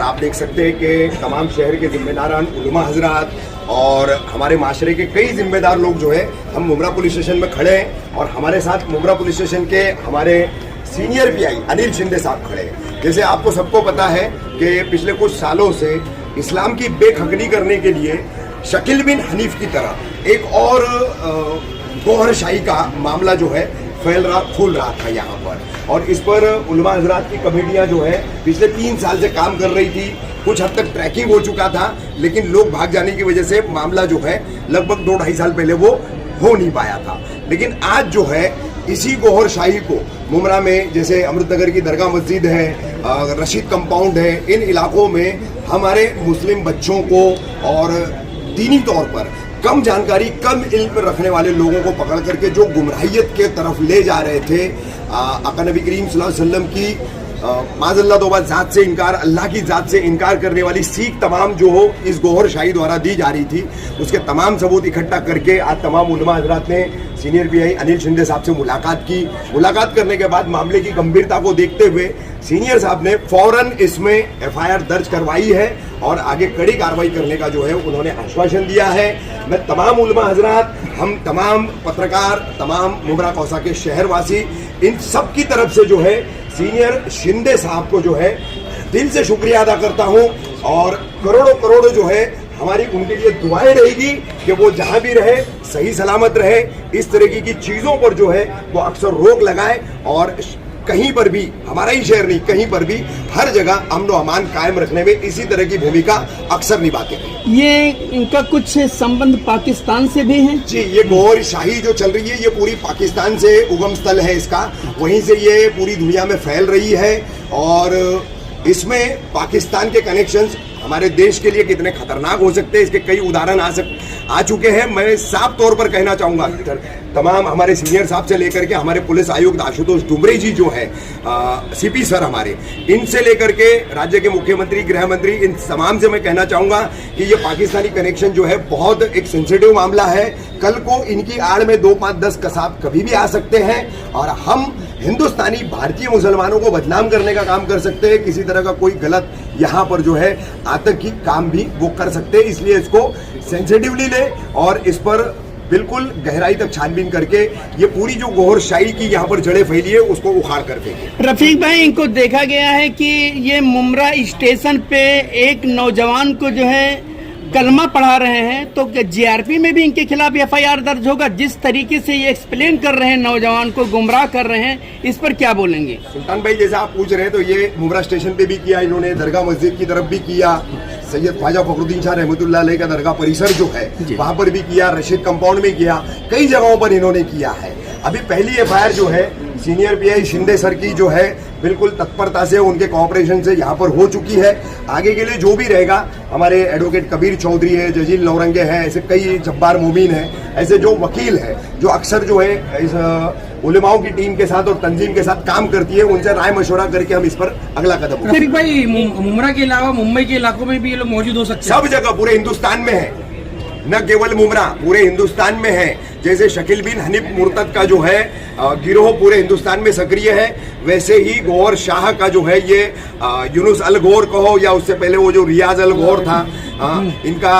आप देख सकते हैं कि तमाम शहर के जिम्मेदारान, उलमा हजरात और हमारे माशरे के कई जिम्मेदार लोग जो है हम मुमरा पुलिस स्टेशन में खड़े हैं और हमारे साथ मुमरा पुलिस स्टेशन के हमारे सीनियर पीआई अनिल शिंदे साहब खड़े हैं। जैसे आपको सबको पता है कि पिछले कुछ सालों से इस्लाम की बेखकनी करने के लिए शकील बिन हनीफ की तरह एक और गोहरशाही का मामला जो है फूल रहा था यहाँ पर, और इस पर उलमा हजरात की कमेटियाँ जो है पिछले 3 साल से काम कर रही थी। कुछ हद तक ट्रैकिंग हो चुका था, लेकिन लोग भाग जाने की वजह से मामला जो है लगभग 2-2.5 साल पहले वो हो नहीं पाया था। लेकिन आज जो है इसी गोहरशाही को मुमरा में, जैसे अमृतनगर की दरगाह मस्जिद है, रशीद कंपाउंड है, इन इलाकों में हमारे मुस्लिम बच्चों को और दीनी तौर पर कम जानकारी, कम इल्म रखने वाले लोगों को पकड़ करके जो गुमराहियत के तरफ ले जा रहे थे, आका नबी करीम सल्लल्लाहु अलैहि वसल्लम की माज़अल्लाह तौबा ज़ात से इनकार, अल्लाह की ज़ात से इनकार करने वाली सीख तमाम जो हो इस गोहरशाही द्वारा दी जा रही थी, उसके तमाम सबूत इकट्ठा करके आज तमाम उलमा हजरात ने सीनियर पीआई अनिल शिंदे साहब से मुलाकात की। मुलाकात करने के बाद मामले की गंभीरता को देखते हुए सीनियर साहब ने फौरन इसमें एफआईआर दर्ज करवाई है और आगे कड़ी कार्रवाई करने का जो है उन्होंने आश्वासन दिया है। मैं तमाम उलमा हजरात, हम तमाम पत्रकार, तमाम मुमरा कौसा के शहरवासी, इन सब की तरफ से जो है सीनियर शिंदे साहब को जो है दिल से शुक्रिया अदा करता हूं और करोड़ों जो है हमारी उनके लिए दुआएं रहेगी कि वो जहां भी रहे सही सलामत रहे। इस तरह की चीजों पर जो है वो अक्सर रोक लगाए और कहीं पर भी, हमारा ही शहर नहीं, कहीं पर भी हर जगह अमन व अमान कायम रखने में इसी तरह की भूमिका अक्सर निभाते हैं। ये इनका कुछ संबंध पाकिस्तान से भी है? जी, ये गोहरशाही जो चल रही है ये पूरी पाकिस्तान से उगम स्थल है इसका, वहीं से ये पूरी दुनिया में फैल रही है और इसमें पाकिस्तान के कनेक्शंस हमारे देश के लिए कितने खतरनाक हो सकते हैं इसके कई उदाहरण आ चुके हैं। मैं साफ तौर पर कहना चाहूँगा तमाम हमारे सीनियर साहब से लेकर के हमारे पुलिस आयुक्त आशुतोष डुमरे जी जो है, सीपी सर हमारे, इनसे लेकर के राज्य के मुख्यमंत्री, गृह मंत्री, इन तमाम से मैं कहना चाहूँगा कि ये पाकिस्तानी कनेक्शन जो है बहुत एक सेंसिटिव मामला है। कल को इनकी आड़ में 2, 5, 10 कसाब कभी भी आ सकते हैं और हम हिंदुस्तानी भारतीय मुसलमानों को बदनाम करने का काम कर सकते हैं। किसी तरह का कोई गलत यहाँ पर जो है आतंकी काम भी वो कर सकते हैं, इसलिए इसको सेंसिटिवली ले और इस पर बिल्कुल गहराई तक छानबीन करके ये पूरी जो गोहरशाही की यहाँ पर जड़ें फैली है उसको उखाड़ कर फेंके। रफीक भाई, इनको देखा गया है कि ये मुमरा स्टेशन पे एक नौजवान को जो है कलमा पढ़ा रहे हैं, तो जीआरपी में भी इनके खिलाफ एफआईआर दर्ज होगा? जिस तरीके से ये एक्सप्लेन कर रहे हैं, नौजवान को गुमराह कर रहे हैं, इस पर क्या बोलेंगे? सुल्तान भाई, जैसा आप पूछ रहे हैं तो ये मुमरा स्टेशन पे भी किया इन्होंने, दरगाह मस्जिद की तरफ भी किया, सैयद ख्वाजा फखरुद्दीन शाह रहमतुल्लाह अलैह का दरगाह परिसर जो है वहां पर भी किया, रशीद कंपाउंड में किया, कई जगहों पर इन्होंने किया है। अभी पहली एफआईआर जो है सीनियर पीआई शिंदे सर की जो है बिल्कुल तत्परता से, उनके कोऑपरेशन से यहाँ पर हो चुकी है। आगे के लिए जो भी रहेगा, हमारे एडवोकेट कबीर चौधरी है, जजील नौरंगे हैं, ऐसे कई जब्बार मोमीन हैं, ऐसे जो वकील है जो अक्सर जो है इस उलेमाओं की टीम के साथ और तंजीम के साथ काम करती है, उनसे राय मशवरा करके हम इस पर अगला कदम उठाएंगे। भाई, मुमरा के अलावा मुंबई के इलाकों में भी ये लोग मौजूद हो सकते हैं? सब जगह, पूरे हिंदुस्तान में है, न केवल मुमरा, पूरे हिंदुस्तान में है। जैसे शकील बिन हनीफ मुर्तद का जो है गिरोह पूरे हिंदुस्तान में सक्रिय है, वैसे ही गौर शाह का जो है ये यूनुस अल गौर कहो या उससे पहले वो जो रियाज अल गौर था, इनका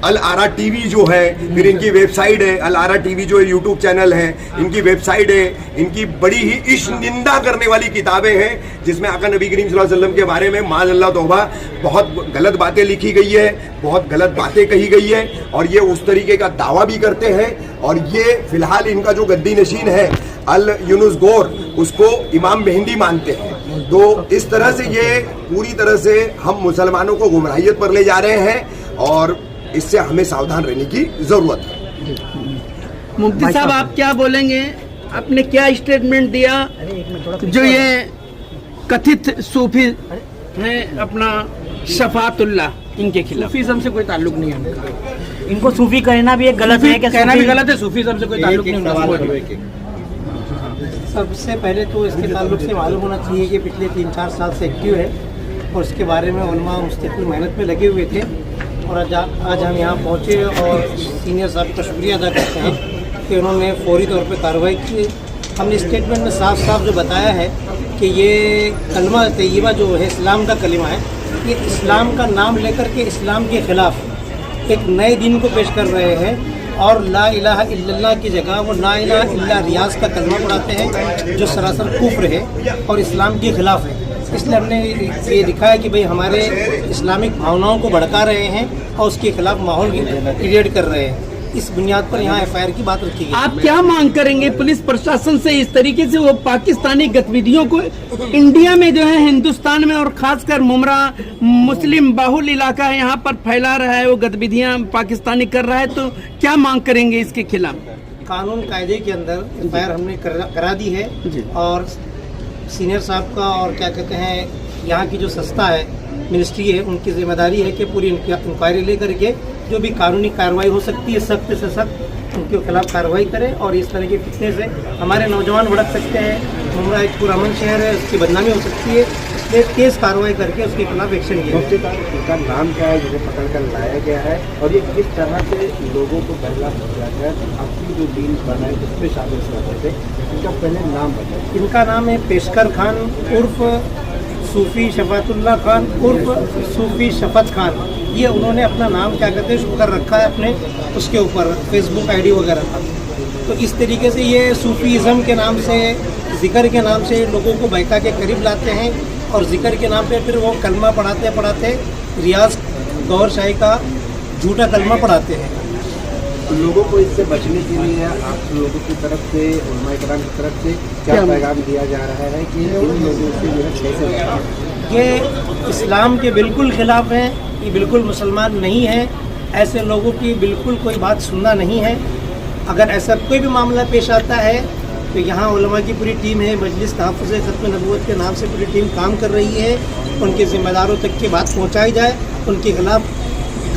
अल आरा टीवी जो है, फिर इनकी वेबसाइट है अल आरा टीवी जो है, यूट्यूब चैनल है, इनकी वेबसाइट है, इनकी बड़ी ही इश्क निंदा करने वाली किताबें हैं जिसमें आका नबी करीम सल्लल्लाहु अलैहि वसल्लम के बारे में माज़अल्लाह तौबा बहुत गलत बातें लिखी गई है, बहुत गलत बातें कही गई है और ये उस तरीके का दावा भी करते हैं। और ये फिलहाल इनका जो गद्दी नशीन है अल यूनुस गौर, उसको इमाम मेहंदी मानते हैं। तो इस तरह से ये पूरी तरह से हम मुसलमानों को गुमराहियत पर ले जा रहे हैं और इससे हमें सावधान रहने की जरूरत है। मुफ्ती साहब, आप क्या बोलेंगे? आपने क्या स्टेटमेंट दिया जो ये कथित सूफी है अपना शफातुल्लाह, इनके खिलाफ? सूफीज़म से कोई ताल्लुक नहीं है उनका। इनको सूफी कहना भी एक गलत है, कहना भी गलत है, सूफीज़म से कोई ताल्लुक नहीं। सबसे पहले तो इसके ताल्लुक से मालूम होना चाहिए कि पिछले 3-4 साल से एक्टिव है और इसके बारे में उलमा मुस्तकिल मेहनत में लगे हुए थे और आज हम यहाँ पहुँचे और सीनियर साहब का शुक्रिया अदा करते हैं कि उन्होंने फौरी तौर पर कार्रवाई की। हमने स्टेटमेंट में साफ साफ जो बताया है कि ये कलमा तैयबा जो है इस्लाम का कलिमा है, ये इस्लाम का नाम लेकर के इस्लाम के ख़िलाफ़ एक नए दिन को पेश कर रहे हैं और ला इलाहा इल्लल्लाह की जगह वो ला इलाहा इल्ला रियाज का कलमा पढ़ाते हैं जो सरासर कुफ्र है और इस्लाम के ख़िलाफ़ है। इसलिए हमने ये लिखा है कि भाई हमारे इस्लामिक भावनाओं को भड़का रहे हैं और उसके खिलाफ माहौल क्रिएट कर रहे हैं। इस बुनियाद पर यहाँ एफआईआर की बात रखी गई। आप क्या मांग करेंगे पुलिस प्रशासन से इस तरीके से वो पाकिस्तानी गतिविधियों को इंडिया में जो है, हिंदुस्तान में और खासकर मुमरा मुस्लिम बाहुल इलाका है यहाँ पर फैला रहा है, वो गतिविधियाँ पाकिस्तानी कर रहा है, तो क्या मांग करेंगे इसके खिलाफ? कानून कायदे के अंदर एफआईआर हमने करा दी है और सीनियर साहब का और क्या कहते हैं यहाँ की जो संस्था है, मिनिस्ट्री है, उनकी जिम्मेदारी है कि पूरी इंक्वायरी लेकर के जो भी कानूनी कार्रवाई हो सकती है सख्त से सख्त उनके खिलाफ कार्रवाई करें। और इस तरह के फितने से हमारे नौजवान भड़क सकते हैं। मुमरा एक पुरअमन शहर है, उसकी बदनामी हो सकती है, इसलिए तेज कार्रवाई करके उसके खिलाफ एक्शन लिया। उनका नाम क्या है जिसे पकड़ कर लाया गया है और ये किस तरह से लोगों को पहला समझा गया? आपकी जो डील बना है उस पर शामिल करते थे, इनका पहले नाम बताया। इनका नाम है पेशकर खान उर्फ सूफ़ी शफ़ातुल्लाह खान उर्फ सूफ़ी शफ़त खान। ये उन्होंने अपना नाम क्या कहते हैं कर रखा है अपने उसके ऊपर फेसबुक आईडी वगैरह का। तो इस तरीके से ये सूफ़ीज़म के नाम से, ज़िक्र के नाम से लोगों को बहका के करीब लाते हैं और ज़िक्र के नाम पे फिर वो कलमा पढ़ाते पढ़ाते रियाज गौहर शाही का झूठा कलमा पढ़ाते हैं। लोगों को इससे बचने के लिए आप लोगों की तरफ से, उलमा इकराम की तरफ से क्या पैगाम दिया जा रहा है कि इन लोगों से जो है कैसे बचें? ये इस्लाम के बिल्कुल ख़िलाफ़ हैं, ये बिल्कुल मुसलमान नहीं हैं, ऐसे लोगों की बिल्कुल कोई बात सुनना नहीं है। अगर ऐसा कोई भी मामला पेश आता है तो यहाँ उलमा की पूरी टीम है, मजलिस तहफ़्फ़ुज़ ख़त्म नबूवत के नाम से पूरी टीम काम कर रही है। उनके ज़िम्मेदारों तक की बात पहुँचाई जाए, उनके खिलाफ़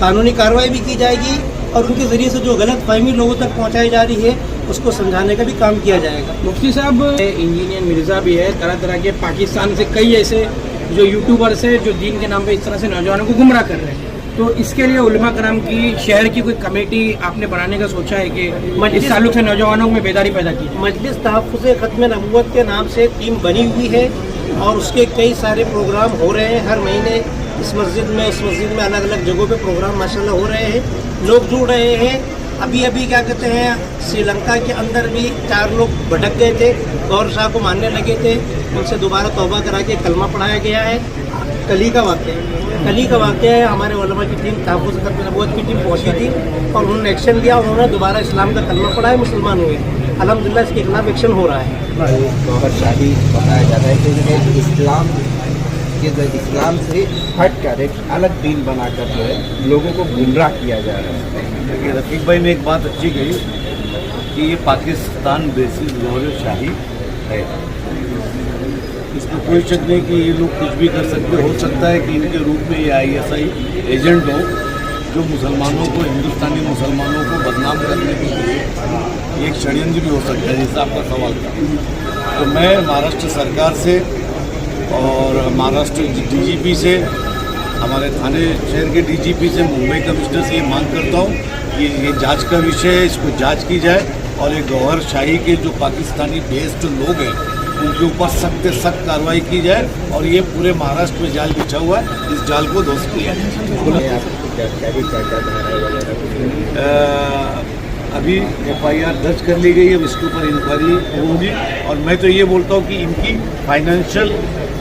कानूनी कार्रवाई भी की जाएगी और उनके ज़रिए से जो गलत फहमी लोगों तक पहुँचाई जा रही है उसको समझाने का भी काम किया जाएगा। मुफ्ती साहब, इंजीनियर मिर्ज़ा भी है, तरह तरह के पाकिस्तान से कई ऐसे जो यूट्यूबर्स है जो दीन के नाम पे इस तरह से नौजवानों को गुमराह कर रहे हैं, तो इसके लिए उलमा कराम की शहर की कोई कमेटी आपने बनाने का सोचा है कि इस ताल्लुक से नौजवानों में बेदारी पैदा की? मजलिस तहफ़्फ़ुज़ ख़त्म नबूवत के नाम से टीम बनी हुई है और उसके कई सारे प्रोग्राम हो रहे हैं हर महीने इस मस्जिद में, उस मस्जिद में, अलग अलग जगहों पे प्रोग्राम माशाल्लाह हो रहे हैं, लोग जुड़ रहे हैं। अभी क्या कहते हैं, श्रीलंका के अंदर भी 4 लोग भटक गए थे, गौहर शाह को मानने लगे थे, उनसे दोबारा तौबा करा के कलमा पढ़ाया गया है। कल ही का वाक़या है, हमारे उलमा की टीम तहफ़्फ़ुज़ ख़त्म नबूवत की टीम पहुँची थी और उन्होंने एक्शन लिया, उन्होंने दोबारा इस्लाम का कलमा पढ़ाया, मुसलमान हुए। अल्हम्दुलिल्लाह इसके खिलाफ एक्शन हो रहा है। गौहर शाही बताया जा रहा है कि इस्लाम से हट कर एक अलग दीन बनाकर जो है लोगों को गुमराह किया जा रहा है। देखिए, रफ़ीक भाई ने एक बात अच्छी कही कि ये पाकिस्तान बेसिस गौहर शाही है, इसमें कोई शक नहीं कि ये लोग कुछ भी कर सकते। हो सकता है कि इनके रूप में ये ISI एजेंट हो जो मुसलमानों को, हिंदुस्तानी मुसलमानों को बदनाम करने की कोशिश, एक षड्यंत्र भी हो सकता है, जैसा आपका सवाल था। तो मैं महाराष्ट्र सरकार से और महाराष्ट्र DGP से, हमारे थाने शहर के DGP से, मुंबई कमिश्नर से ये मांग करता हूँ कि ये जांच का विषय है, इसको जांच की जाए और ये गौहर शाही के जो पाकिस्तानी बेस्ड लोग हैं उनके ऊपर सख्त से सख्त कार्रवाई की जाए और ये पूरे महाराष्ट्र में जाल बिछा हुआ है, इस जाल को ध्वस्त किया जाए। अभी FIR दर्ज कर ली गई है, अब इसके ऊपर इंक्वायरी होगी और मैं तो ये बोलता हूँ कि इनकी फाइनेंशियल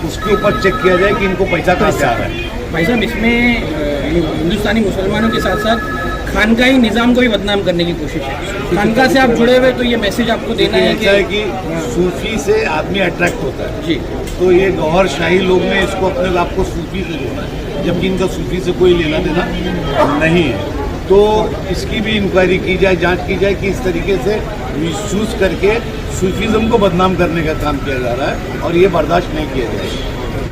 उसके ऊपर चेक किया जाए कि इनको पैसा कहाँ से आ रहा है। भाई साहब, इसमें हिंदुस्तानी मुसलमानों के साथ साथ खानकाही निज़ाम को भी बदनाम करने की कोशिश है। खानका से आप जुड़े हुए, तो ये मैसेज आपको देना है कि सूफी से आदमी अट्रैक्ट होता है जी, तो ये गौहर शाही लोग ने इसको अपने आप को सूफी से जोड़ा है, जबकि इनका सूफी से कोई लेना देना नहीं है। तो इसकी भी इंक्वायरी की जाए, जांच की जाए कि इस तरीके से मिसयूज करके सूफीज़म को बदनाम करने का काम किया जा रहा है और ये बर्दाश्त नहीं किया जाएगा।